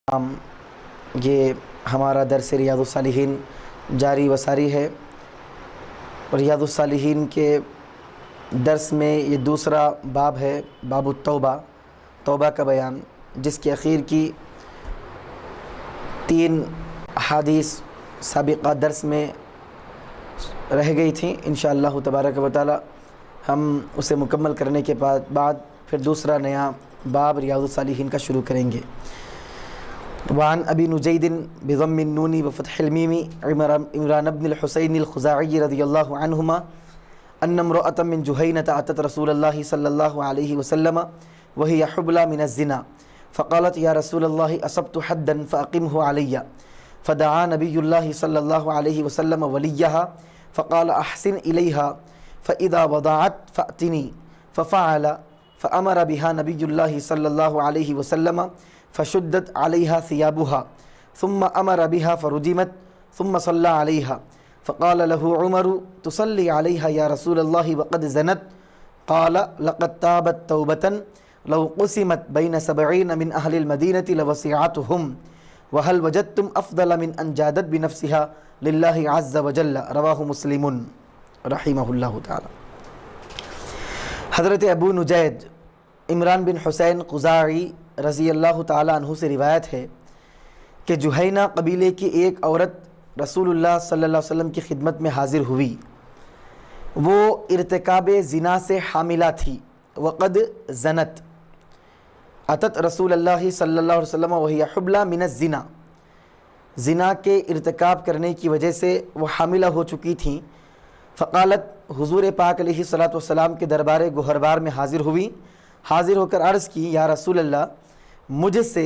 یہ ہمارا درس ریاض الصالحین جاری و ساری ہے۔ ریاض الصالحین کے درس میں یہ دوسرا باب ہے، باب التوبہ، توبہ کا بیان، جس کے اخیر کی 3 احادیث سابقہ درس میں رہ گئی تھیں۔ انشاءاللہ تبارک و تعالی ہم اسے مکمل کرنے کے بعد پھر دوسرا نیا باب ریاض الصالحین کا شروع کریں گے۔ وعن ابی نجید بضم النون وفتح المیم عمران بن الحسین الخزاعی رضی اللہ عنہما ان امرأة من جہینة اتت رسول اللہ صلی اللہ علیہ وسلم وہی حبلی من الزنا فقالت یا رسول اللہ اصبت حدا فاقمه علی فدعا نبی اللہ صلی اللہ علیہ وسلم ولیہا فقال احسن الیہا فاذا وضعت فأتنی ففعل فامر بها نبی اللہ صلی اللہ علیہ وسلم فشدت علیہا ثیابها ثم امر بها فرجمت ثم صلی علیہا فقال له عمر تصلی علیہا یا رسول اللہ وقد زنت قال لقد تابت توبة لو قسمت بین 70 من اہل المدینة لوسعتهم وهل وجدتم افضل من ان جادت بنفسها للہ عز وجل رواہ مسلم رحمہ اللہ تعالی۔ حضرت ابو نجید عمران بن حسین خزاعی رضی اللہ تعالی عنہ سے روایت ہے کہ جہینہ قبیلے کی ایک عورت رسول اللہ صلی اللہ علیہ وسلم کی خدمت میں حاضر ہوئی۔ وہ ارتکاب زنا سے حاملہ تھی۔ وقد زنت، اتت رسول اللہ صلی اللہ علیہ وسلم وہی حبلی من الزنا، زنا کے ارتکاب کرنے کی وجہ سے وہ حاملہ ہو چکی تھیں۔ فقالت، حضور پاک علیہ الصلاۃ والسلام کے دربار گوہربار میں حاضر ہوئی، حاضر ہو کر عرض کی، یا رسول اللہ مجھ سے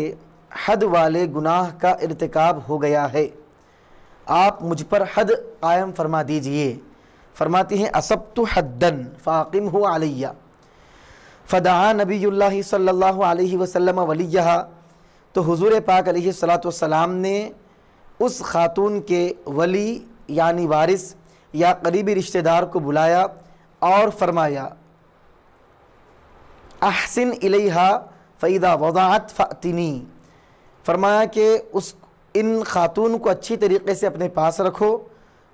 حد والے گناہ کا ارتکاب ہو گیا ہے، آپ مجھ پر حد قائم فرما دیجئے۔ فرماتی ہیں اصبت حدا فاقمہ علی فدعا نبی اللہ صلی اللہ علیہ وسلم ولیہا، تو حضور پاک علیہ الصلاۃ والسلام نے اس خاتون کے ولی یعنی وارث یا قریبی رشتہ دار کو بلایا اور فرمایا احسن الیہا فاذا وضعت فأتنی، فرمایا کہ ان خاتون کو اچھی طریقے سے اپنے پاس رکھو،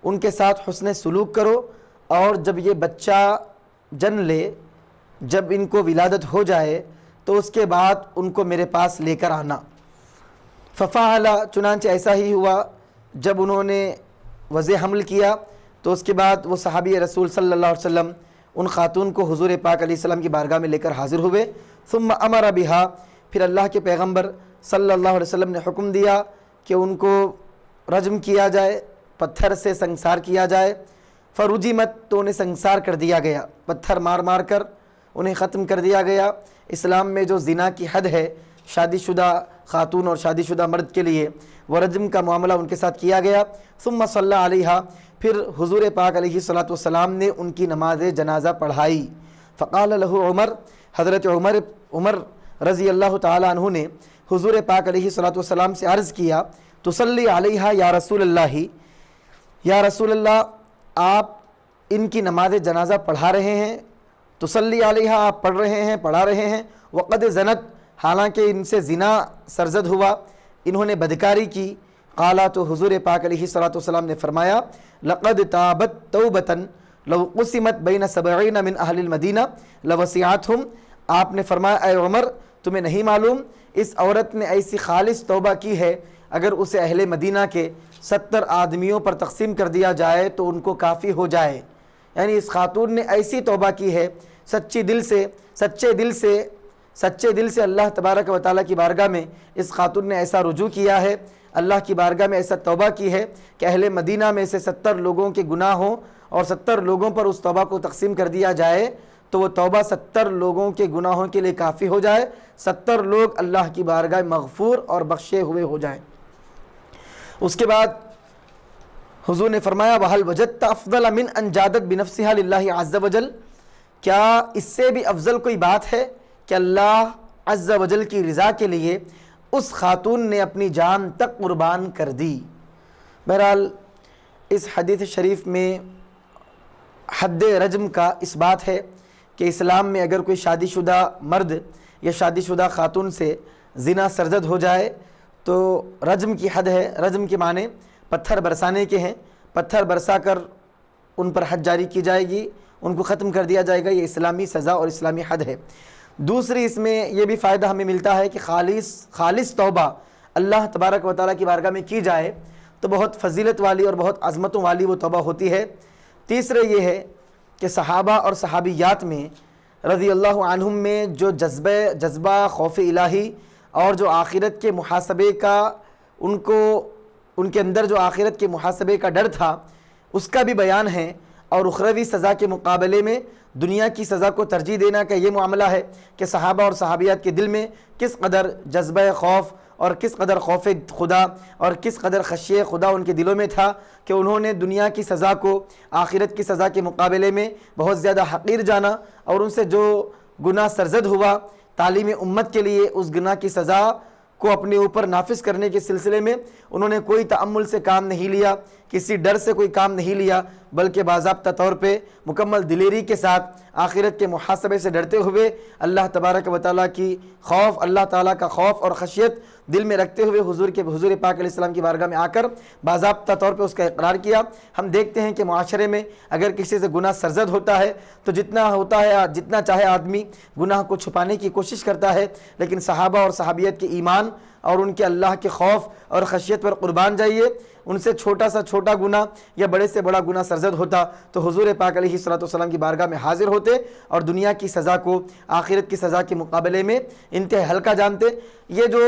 ان کے ساتھ حسن سلوک کرو، اور جب یہ بچہ جن لے، جب ان کو ولادت ہو جائے تو اس کے بعد ان کو میرے پاس لے کر آنا۔ ففعل، چنانچہ ایسا ہی ہوا۔ جب انہوں نے وضع حمل کیا تو اس کے بعد وہ صحابی رسول صلی اللہ علیہ وسلم ان خاتون کو حضور پاک علیہ السلام کی بارگاہ میں لے کر حاضر ہوئے۔ ثم امر بها، پھر اللہ کے پیغمبر صلی اللہ علیہ وسلم نے حکم دیا کہ ان کو رجم کیا جائے، پتھر سے سنگسار کیا جائے۔ فرجمت، تو انہیں سنگسار کر دیا گیا، پتھر مار مار کر انہیں ختم کر دیا گیا۔ اسلام میں جو زنا کی حد ہے شادی شدہ خاتون اور شادی شدہ مرد کے لیے، وہ رجم کا معاملہ ان کے ساتھ کیا گیا۔ ثم صلی علیہا، پھر حضور پاک علیہ الصلاۃ والسلام نے ان کی نماز جنازہ پڑھائی۔ فقال له عمر، حضرت عمر رضی اللہ تعالی عنہ نے حضور پاک علیہ الصلاۃ والسلام سے عرض کیا، تصلی علیہا یا رسول اللہ، یا رسول اللہ آپ ان کی نماز جنازہ پڑھا رہے ہیں، تصلی علیہا آپ پڑھ رہے ہیں، پڑھا رہے ہیں، وقد زنت، حالانکہ ان سے زنا سرزد ہوا، انہوں نے بدکاری کی۔ قالا، تو حضور پاک علیہ الصلاۃ والسلام نے فرمایا، لقد تابت توبۃ لو قسمت بین 70 من اہل المدینہ لوسعتهم، آپ نے فرمایا اے عمر تمہیں نہیں معلوم اس عورت نے ایسی خالص توبہ کی ہے، اگر اسے اہل مدینہ کے 70 آدمیوں پر تقسیم کر دیا جائے تو ان کو کافی ہو جائے۔ یعنی اس خاتون نے ایسی توبہ کی ہے، سچے دل سے اللہ تبارک و تعالیٰ کی بارگاہ میں اس خاتون نے ایسا رجوع کیا ہے، اللہ کی بارگاہ میں ایسا توبہ کی ہے کہ اہل مدینہ میں سے 70 لوگوں کے گناہ ہوں اور 70 لوگوں پر اس توبہ کو تقسیم کر دیا جائے تو وہ توبہ 70 لوگوں کے گناہوں کے لیے کافی ہو جائے، 70 لوگ اللہ کی بارگاہ مغفور اور بخشے ہوئے ہو جائیں۔ اس کے بعد حضور نے فرمایا وَهَلْ وَجَدْتَ أَفْضَلَ مِنْ أَنْ جَادَتْ بِنَفْسِهَا لِلَّهِ عَزَّ وَجَلَّ، کیا اس سے بھی افضل کوئی بات ہے کہ اللہ عز و جل کی رضا کے لیے اس خاتون نے اپنی جان تک قربان کر دی۔ بہرحال اس حدیث شریف میں حد رجم کا اس بات ہے کہ اسلام میں اگر کوئی شادی شدہ مرد یا شادی شدہ خاتون سے زنا سرزد ہو جائے تو رجم کی حد ہے، رجم کے معنی پتھر برسانے کے ہیں، پتھر برسا کر ان پر حد جاری کی جائے گی، ان کو ختم کر دیا جائے گا، یہ اسلامی سزا اور اسلامی حد ہے۔ دوسری اس میں یہ بھی فائدہ ہمیں ملتا ہے کہ خالص توبہ اللہ تبارک و تعالیٰ کی بارگاہ میں کی جائے تو بہت فضیلت والی اور بہت عظمتوں والی وہ توبہ ہوتی ہے۔ تیسرے یہ ہے کہ صحابہ اور صحابیات میں رضی اللہ عنہم میں جو جذبہ خوف الہی اور جو آخرت کے محاسبے کا ان کے اندر جو آخرت کے محاسبے کا ڈر تھا اس کا بھی بیان ہے، اور اخروی سزا کے مقابلے میں دنیا کی سزا کو ترجیح دینا کا یہ معاملہ ہے کہ صحابہ اور صحابیات کے دل میں کس قدر جذبہ خوف اور کس قدر خوف خدا اور کس قدر خشیہ خدا ان کے دلوں میں تھا کہ انہوں نے دنیا کی سزا کو آخرت کی سزا کے مقابلے میں بہت زیادہ حقیر جانا، اور ان سے جو گناہ سرزد ہوا تعلیم امت کے لیے اس گناہ کی سزا کو اپنے اوپر نافذ کرنے کے سلسلے میں انہوں نے کوئی تأمل سے کام نہیں لیا، کسی ڈر سے کوئی کام نہیں لیا، بلکہ باضابطہ طور پہ مکمل دلیری کے ساتھ آخرت کے محاسبے سے ڈرتے ہوئے اللہ تبارک و تعالیٰ کی خوف، اللہ تعالیٰ کا خوف اور خشیت دل میں رکھتے ہوئے حضور پاک علیہ السلام کی بارگاہ میں آ کر باضابطہ طور پہ اس کا اقرار کیا۔ ہم دیکھتے ہیں کہ معاشرے میں اگر کسی سے گناہ سرزد ہوتا ہے تو جتنا چاہے آدمی گناہ کو چھپانے کی کوشش کرتا ہے، لیکن صحابہ اور صحابیت کے ایمان اور ان کے اللہ کے خوف اور خشیت پر قربان جائیے، ان سے چھوٹا سا چھوٹا گناہ یا بڑے سے بڑا گناہ سرزد ہوتا تو حضور پاک علیہ السلام کی بارگاہ میں حاضر ہوتے اور دنیا کی سزا کو آخرت کی سزا کے مقابلے میں انتہائی ہلکا جانتے۔ یہ جو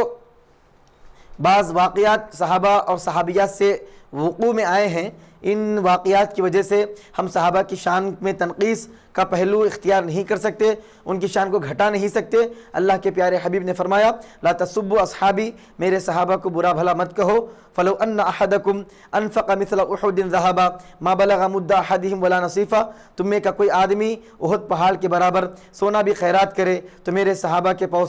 بعض واقعات صحابہ اور صحابیات سے وقوع میں آئے ہیں، ان واقعات کی وجہ سے ہم صحابہ کی شان میں تنقیص کا پہلو اختیار نہیں کر سکتے، ان کی شان کو گھٹا نہیں سکتے۔ اللہ کے پیارے حبیب نے فرمایا لا تسبوا اصحابی، میرے صحابہ کو برا بھلا مت کہو، فلو ان احدکم انفق مثل احد ذهبا ما بلغ مد احدهم ولا نصیفا، تم میں کا کوئی آدمی احد پہاڑ کے برابر سونا بھی خیرات کرے تو میرے صحابہ کے پاؤں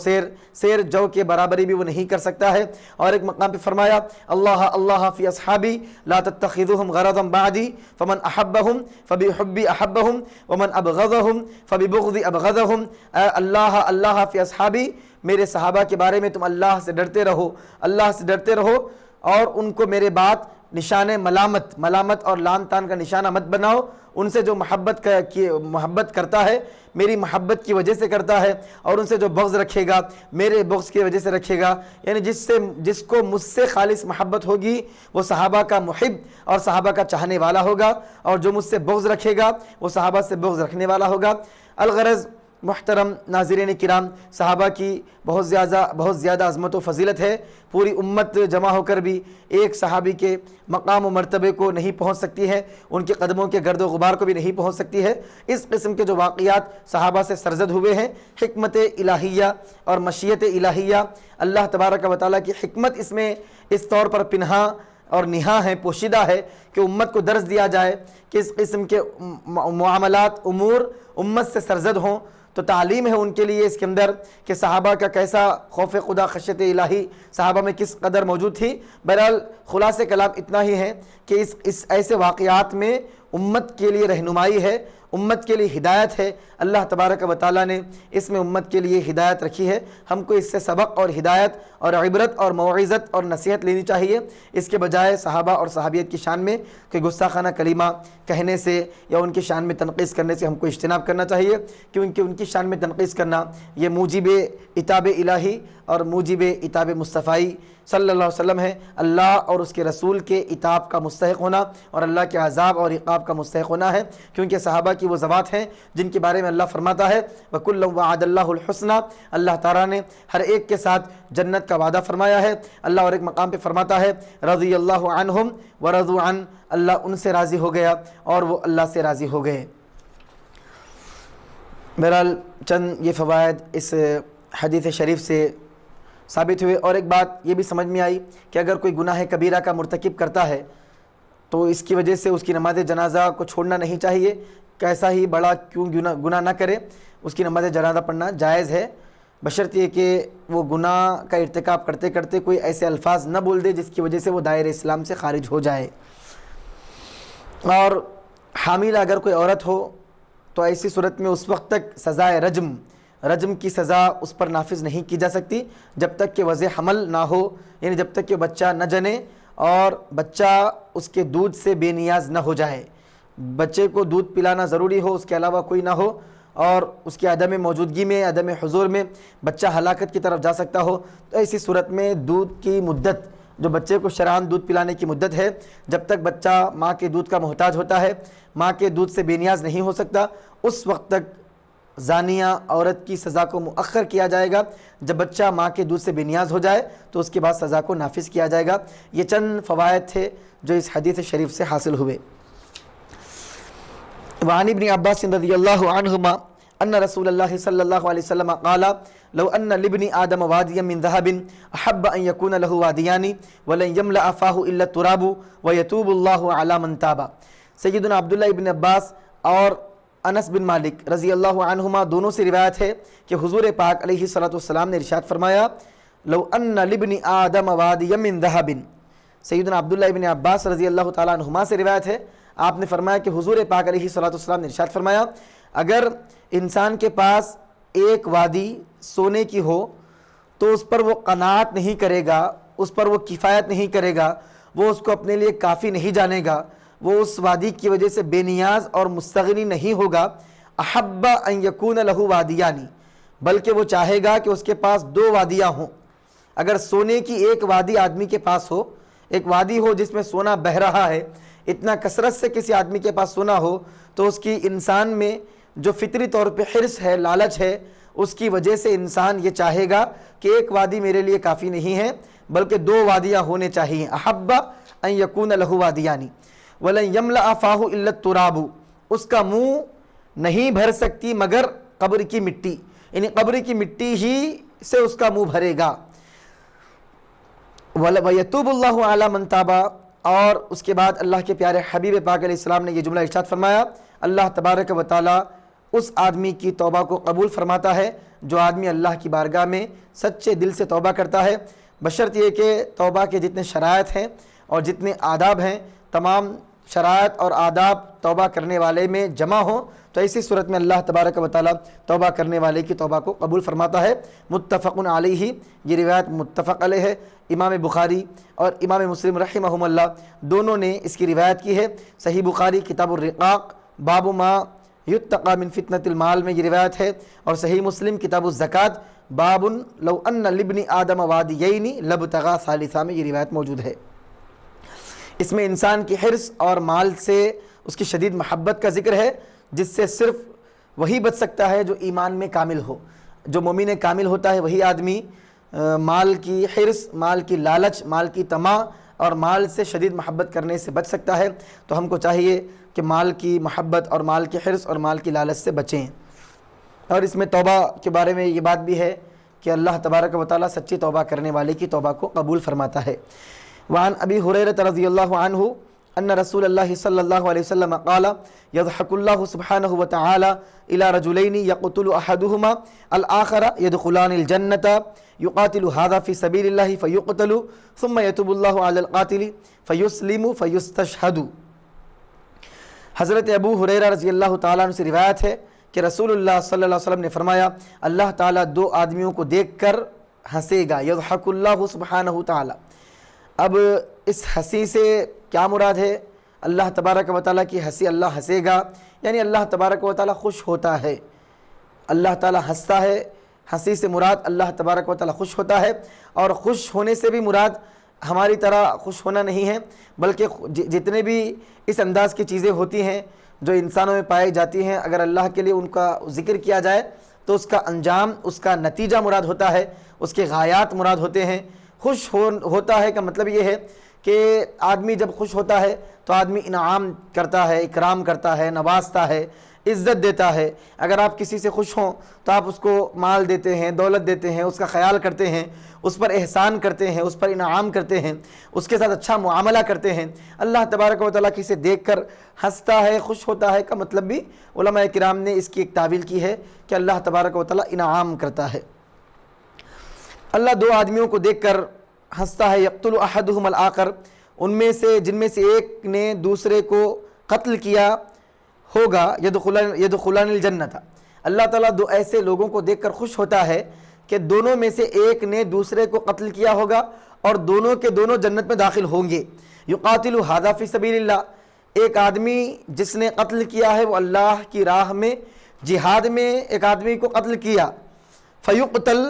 سیر جو کے برابری بھی وہ نہیں کر سکتا ہے۔ اور ایک مقام پہ فرمایا اللہ فی اصحابی لا تتخذوهم غرضا بعدی فمن احبهم فبحبی احبهم ومن ابغضهم فببغض ابغضهم، اللہ فی اصحابی، میرے صحابہ کے بارے میں تم اللہ سے ڈرتے رہو اور ان کو میرے بات نشان ملامت اور لان تان کا نشانہ مت بناؤ۔ ان سے جو محبت کرتا ہے میری محبت کی وجہ سے کرتا ہے، اور ان سے جو بغض رکھے گا میرے بغض کی وجہ سے رکھے گا، یعنی جس کو مجھ سے خالص محبت ہوگی وہ صحابہ کا محب اور صحابہ کا چاہنے والا ہوگا، اور جو مجھ سے بغض رکھے گا وہ صحابہ سے بغض رکھنے والا ہوگا۔ الغرض محترم ناظرین کرام، صحابہ کی بہت زیادہ عظمت و فضیلت ہے، پوری امت جمع ہو کر بھی ایک صحابی کے مقام و مرتبے کو نہیں پہنچ سکتی ہے، ان کے قدموں کے گرد و غبار کو بھی نہیں پہنچ سکتی ہے۔ اس قسم کے جو واقعات صحابہ سے سرزد ہوئے ہیں، حکمت الہیہ اور مشیت الہیہ، اللہ تبارک و تعالیٰ کی حکمت اس میں اس طور پر پنہاں اور نہاں ہے، پوشیدہ ہے کہ امت کو درس دیا جائے کہ اس قسم کے معاملات امور امت سے سرزد ہوں تو تعلیم ہے ان کے لیے اس کے اندر کہ صحابہ کا کیسا خوف خدا خشیت الہی صحابہ میں کس قدر موجود تھی۔ بہرحال خلاصہ کلام اتنا ہی ہے کہ اس ایسے واقعات میں امت کے لیے رہنمائی ہے، امت کے لیے ہدایت ہے، اللہ تبارک و تعالیٰ نے اس میں امت کے لیے ہدایت رکھی ہے۔ ہم کو اس سے سبق اور ہدایت اور عبرت اور موعظت اور نصیحت لینی چاہیے، اس کے بجائے صحابہ اور صحابیت کی شان میں کہ گستاخانہ کلمہ کہنے سے یا ان کی شان میں تنقیص کرنے سے ہم کو اجتناب کرنا چاہیے، کیونکہ ان کی شان میں تنقیص کرنا یہ موجب عتاب الہی اور موجب عتاب مصطفی صلی اللہ علیہ وسلم ہے۔ اللہ اور اس کے رسول کے عتاب کا مستحق ہونا اور اللہ کے عذاب اور عقاب کا مستحق ہونا ہے، کیونکہ صحابہ کی وہ ذوات ہیں جن کے بارے میں اللہ فرماتا ہے وَكُلًّا وَعَدَ اللَّهُ الْحُسْنَى، اللہ تعالیٰ نے ہر ایک کے ساتھ جنت کا وعدہ فرمایا ہے۔ اللہ اور ایک مقام پہ فرماتا ہے رضی اللہ عنہم ورضوا عنہ، اللہ ان سے راضی ہو گیا اور وہ اللہ سے راضی ہو گئے۔ بہرحال چند یہ فوائد اس حدیث شریف سے ثابت ہوئے، اور ایک بات یہ بھی سمجھ میں آئی کہ اگر کوئی گناہ کبیرہ کا مرتکب کرتا ہے تو اس کی وجہ سے اس کی نماز جنازہ کو چھوڑنا نہیں چاہیے، کیسا ہی بڑا کیوں گناہ نہ کرے اس کی نماز جنازہ پڑھنا جائز ہے، بشرطیہ کہ وہ گناہ کا ارتکاب کرتے کرتے کوئی ایسے الفاظ نہ بول دے جس کی وجہ سے وہ دائرہ اسلام سے خارج ہو جائے۔ اور حامل اگر کوئی عورت ہو تو ایسی صورت میں اس وقت تک سزائے رجم رجم کی سزا اس پر نافذ نہیں کی جا سکتی جب تک کہ وضع حمل نہ ہو، یعنی جب تک کہ بچہ نہ جنے اور بچہ اس کے دودھ سے بے نیاز نہ ہو جائے۔ بچے کو دودھ پلانا ضروری ہو، اس کے علاوہ کوئی نہ ہو، اور اس کی عدم موجودگی میں، عدم حضور میں بچہ ہلاکت کی طرف جا سکتا ہو، تو ایسی صورت میں دودھ کی مدت، جو بچے کو شرعاً دودھ پلانے کی مدت ہے، جب تک بچہ ماں کے دودھ کا محتاج ہوتا ہے، ماں کے دودھ سے بے نیاز نہیں ہو سکتا، اس وقت تک زانیہ عورت کی سزا کو مؤخر کیا جائے گا۔ جب بچہ ماں کے دودھ سے بے نیاز ہو جائے تو اس کے بعد سزا کو نافذ کیا جائے گا۔ یہ چند فوائد تھے جو اس حدیث شریف سے حاصل ہوئے۔ وعن ابن عباس رضی اللہ عنہما ان رسول اللہ صلی اللہ علیہ وسلم قال لو ان لابن آدم وادیا من ذهب احب ان يكون له وادیان ولن يملأ فاه الا التراب ويتوب الله على من تاب۔ سیدنا عبداللہ ابن عباس اور انس بن مالک رضی اللہ عنہما دونوں سے روایت ہے کہ حضور پاک علیہ الصلوۃ والسلام نے ارشاد فرمایا لو ان لابن آدم وادیا من ذهب۔ سیدنا عبداللہ ابن عباس رضی اللہ تعالیٰ عنہما سے روایت ہے، آپ نے فرمایا کہ حضور پاک علیہ الصلوۃ والسلام نے ارشاد فرمایا اگر انسان کے پاس ایک وادی سونے کی ہو تو اس پر وہ قناعت نہیں کرے گا، اس پر وہ کفایت نہیں کرے گا، وہ اس کو اپنے لیے کافی نہیں جانے گا، وہ اس وادی کی وجہ سے بے نیاز اور مستغنی نہیں ہوگا۔ احب ان یکون لہ وادیانی، بلکہ وہ چاہے گا کہ اس کے پاس دو وادیاں ہوں۔ اگر سونے کی ایک وادی آدمی کے پاس ہو، ایک وادی ہو جس میں سونا بہہ رہا ہے، اتنا کثرت سے کسی آدمی کے پاس سونا ہو، تو اس کی انسان میں جو فطری طور پہ حرص ہے، لالچ ہے، اس کی وجہ سے انسان یہ چاہے گا کہ ایک وادی میرے لیے کافی نہیں ہے بلکہ دو وادیاں ہونے چاہیے۔ احب ان یکون لہ وادیانی ولن یملأ فاہ الا التراب، اس کا منہ نہیں بھر سکتی مگر قبر کی مٹی، یعنی قبر کی مٹی ہی سے اس کا منہ بھرے گا۔ وَيَتُوبُ اللَّهُ عَلَى مَنْ تَابَ، اور اس کے بعد اللہ کے پیارے حبیب پاک علیہ السلام نے یہ جملہ ارشاد فرمایا اللہ تبارک و تعالی اس آدمی کی توبہ کو قبول فرماتا ہے جو آدمی اللہ کی بارگاہ میں سچے دل سے توبہ کرتا ہے، بشرط یہ کہ توبہ کے جتنے شرائط ہیں اور جتنے آداب ہیں تمام شرائط اور آداب توبہ کرنے والے میں جمع ہوں، تو ایسی صورت میں اللہ تبارک و تعالی توبہ کرنے والے کی توبہ کو قبول فرماتا ہے۔ متفق علیہ، یہ روایت متفق علیہ ہے، امام بخاری اور امام مسلم رحمہم اللہ دونوں نے اس کی روایت کی ہے۔ صحیح بخاری کتاب الرقاق باب ما یتقى من فتنة المال میں یہ روایت ہے، اور صحیح مسلم کتاب الزکوٰۃ باب لو ان لابن آدم وادیین لابتغى ثالثا میں یہ روایت موجود ہے۔ اس میں انسان کی حرص اور مال سے اس کی شدید محبت کا ذکر ہے، جس سے صرف وہی بچ سکتا ہے جو ایمان میں کامل ہو۔ جو مومن کامل ہوتا ہے وہی آدمی مال کی حرص، مال کی لالچ، مال کی طمع اور مال سے شدید محبت کرنے سے بچ سکتا ہے۔ تو ہم کو چاہیے کہ مال کی محبت اور مال کی حرص اور مال کی لالچ سے بچیں۔ اور اس میں توبہ کے بارے میں یہ بات بھی ہے کہ اللہ تبارک و تعالیٰ سچی توبہ کرنے والے کی توبہ کو قبول فرماتا ہے۔ وعن ابی ہریرہ رضی اللہ عنہ ان رسول اللہ صلی اللہ علیہ وسلم قال یضحک اللہ سبحانہ وتعالی الی رجلین یقتل احدہما الآخر یدخلان الجنۃ یقاتل هذا فی سبیل اللہ فیقتل ثم یتوب اللہ علی القاتل فیسلم فیستشہد۔ حضرت ابو ہریرہ رضی اللہ تعالیٰ عنہ سے روایت ہے کہ رسول اللہ صلی اللہ علیہ وسلم نے فرمایا اللہ تعالیٰ دو آدمیوں کو دیکھ کر ہنسے گا، یضحک اللہ سبحانہ تعالیٰ۔ اب اس ہنسی سے کیا مراد ہے؟ اللہ تبارک و تعالیٰ کی ہنسی، اللہ ہنسے گا یعنی اللہ تبارک و تعالیٰ خوش ہوتا ہے، اللہ تعالیٰ ہنستا ہے، ہنسی سے مراد اللہ تبارک و تعالیٰ خوش ہوتا ہے، اور خوش ہونے سے بھی مراد ہماری طرح خوش ہونا نہیں ہے، بلکہ جتنے بھی اس انداز کی چیزیں ہوتی ہیں جو انسانوں میں پائی جاتی ہیں، اگر اللہ کے لیے ان کا ذکر کیا جائے تو اس کا انجام، اس کا نتیجہ مراد ہوتا ہے، اس کے غایات مراد ہوتے ہیں۔ خوش ہوتا ہے کا مطلب یہ ہے کہ آدمی جب خوش ہوتا ہے تو آدمی انعام کرتا ہے، اکرام کرتا ہے، نوازتا ہے، عزت دیتا ہے۔ اگر آپ کسی سے خوش ہوں تو آپ اس کو مال دیتے ہیں، دولت دیتے ہیں، اس کا خیال کرتے ہیں، اس پر احسان کرتے ہیں، اس پر انعام کرتے ہیں، اس کے ساتھ اچھا معاملہ کرتے ہیں۔ اللہ تبارک و تعالیٰ کسی دیکھ کر ہنستا ہے، خوش ہوتا ہے کا مطلب بھی علماء کرام نے اس کی ایک تعویل کی ہے کہ اللہ تبارک و تعالیٰ انعام کرتا ہے۔ اللہ دو آدمیوں کو دیکھ کر ہنستا ہے، یقتل احدہم الآخر، ان میں سے جن میں سے ایک نے دوسرے کو قتل کیا ہوگا، یدخلان الجنت، اللہ تعالیٰ دو ایسے لوگوں کو دیکھ کر خوش ہوتا ہے کہ دونوں میں سے ایک نے دوسرے کو قتل کیا ہوگا اور دونوں کے دونوں جنت میں داخل ہوں گے. یقاتل ھذا فی سبیل اللہ، ایک آدمی جس نے قتل کیا ہے وہ اللہ کی راہ میں جہاد میں ایک آدمی کو قتل کیا. فیقتل،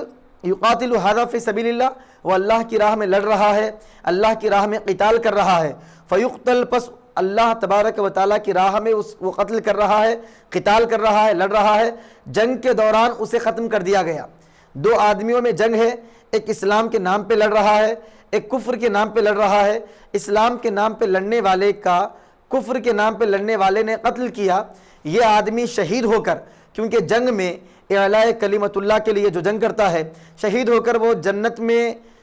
یقاتل ھذا فی سبیل اللہ، وہ اللہ کی راہ میں لڑ رہا ہے، اللہ کی راہ میں قتال کر رہا ہے. فیقتل، پس اللہ تبارک و تعالیٰ کی راہ میں وہ قتل کر رہا ہے، قتال کر رہا ہے، لڑ رہا ہے. جنگ کے دوران اسے ختم کر دیا گیا. دو آدمیوں میں جنگ ہے، ایک اسلام کے نام پہ لڑ رہا ہے، ایک کفر کے نام پہ لڑ رہا ہے. اسلام کے نام پہ لڑنے والے کا کفر کے نام پہ لڑنے والے نے قتل کیا. یہ آدمی شہید ہو کر، کیونکہ جنگ میں اعلاء کلمت اللہ کے لیے جو جنگ کرتا ہے، شہید ہو کر وہ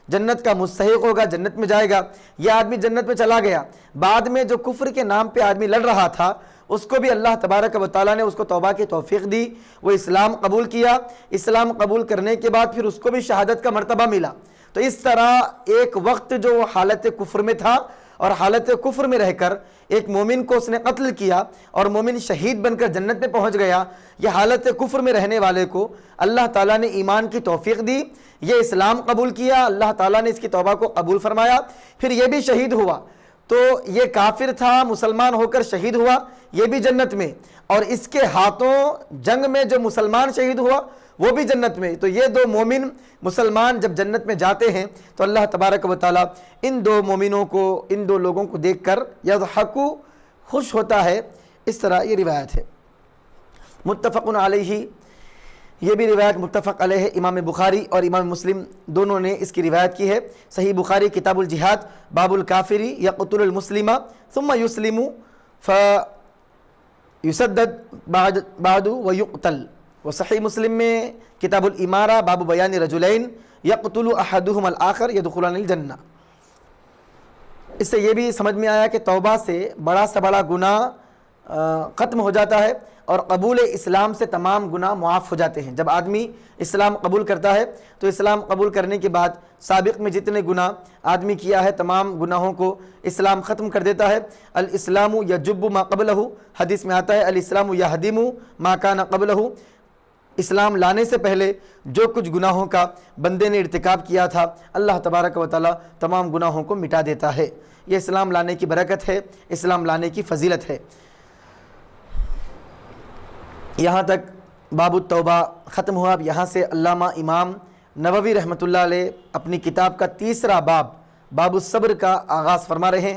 جنت کا مستحق ہوگا، جنت میں جائے گا. یہ آدمی جنت میں چلا گیا. بعد میں جو کفر کے نام پہ آدمی لڑ رہا تھا اس کو بھی اللہ تبارک و تعالیٰ نے اس کو توبہ کی توفیق دی، وہ اسلام قبول کیا. اسلام قبول کرنے کے بعد پھر اس کو بھی شہادت کا مرتبہ ملا. تو اس طرح ایک وقت جو وہ حالت کفر میں تھا اور حالت کفر میں رہ کر ایک مومن کو اس نے قتل کیا اور مومن شہید بن کر جنت میں پہنچ گیا. یہ حالت کفر میں رہنے والے کو اللہ تعالیٰ نے ایمان کی توفیق دی، یہ اسلام قبول کیا، اللہ تعالیٰ نے اس کی توبہ کو قبول فرمایا، پھر یہ بھی شہید ہوا. تو یہ کافر تھا، مسلمان ہو کر شہید ہوا، یہ بھی جنت میں، اور اس کے ہاتھوں جنگ میں جو مسلمان شہید ہوا وہ بھی جنت میں. تو یہ دو مومن مسلمان جب جنت میں جاتے ہیں تو اللہ تبارک و تعالیٰ ان دو مومنوں کو، ان دو لوگوں کو دیکھ کر یضحک، خوش ہوتا ہے. اس طرح یہ روایت ہے. متفق علیہ، یہ بھی روایت متفق علیہ ہے. امام بخاری اور امام مسلم دونوں نے اس کی روایت کی ہے. صحیح بخاری کتاب الجہاد، باب الکافری یقتل المسلم ثم یسلم فیسدد بعد ویقتل. وہ صحیح مسلم میں کتاب الامارہ باب بیان رجلین یقتل احدہم الآخر یدخلان الجنہ. اس سے یہ بھی سمجھ میں آیا کہ توبہ سے بڑا سے بڑا گناہ ختم ہو جاتا ہے اور قبول اسلام سے تمام گناہ معاف ہو جاتے ہیں. جب آدمی اسلام قبول کرتا ہے تو اسلام قبول کرنے کے بعد سابق میں جتنے گناہ آدمی کیا ہے تمام گناہوں کو اسلام ختم کر دیتا ہے. الاسلام یجب ما قبلہ، حدیث میں آتا ہے الاسلام یہدم ما کان قبلہ. اسلام لانے سے پہلے جو کچھ گناہوں کا بندے نے ارتکاب کیا تھا اللہ تبارک و تعالیٰ تمام گناہوں کو مٹا دیتا ہے. یہ اسلام لانے کی برکت ہے، اسلام لانے کی فضیلت ہے. یہاں تک باب التوبہ ختم ہوا. اب یہاں سے علامہ امام نووی رحمۃ اللہ علیہ اپنی کتاب کا تیسرا باب الصبر کا آغاز فرما رہے ہیں.